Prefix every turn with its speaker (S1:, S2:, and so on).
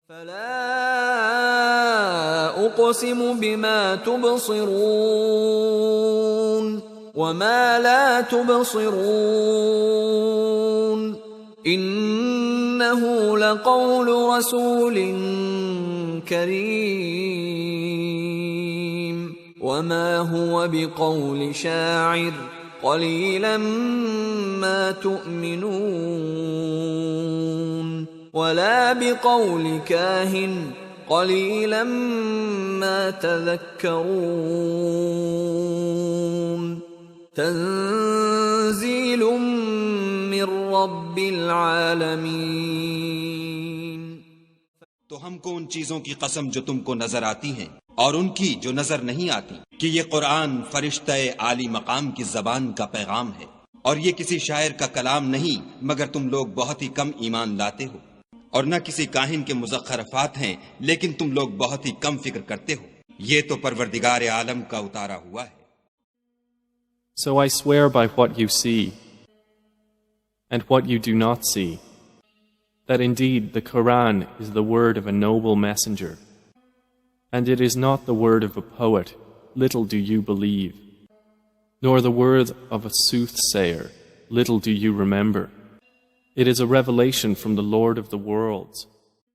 S1: فلا أقسم بما تبصرون وما لا تبصرون إنه لقول رسول كريم وما هو بقول شاعر قليلا ما تؤمنون ولا بقول كاهن قليلا ما تذكرون تنزيل من رب العالمین۔
S2: تو ہم کو ان چیزوں کی قسم جو تم کو نظر آتی ہیں اور ان کی جو نظر نہیں آتی کہ یہ قرآن فرشتۂ عالی مقام کی زبان کا پیغام ہے، اور یہ کسی شاعر کا کلام نہیں مگر تم لوگ بہت ہی کم ایمان لاتے ہو، اور نہ کسی کاہن کے مزخرفات ہیں لیکن تم لوگ بہت ہی کم فکر کرتے ہو۔ یہ تو پروردگار عالم کا اتارا ہوا ہے۔
S3: So I swear by what you see and what you do not see, that indeed the Qur'an is the word of a noble messenger, and it is not the word of a poet, little do you believe, nor the word of a soothsayer, little do you remember. It is a revelation from the Lord of the worlds.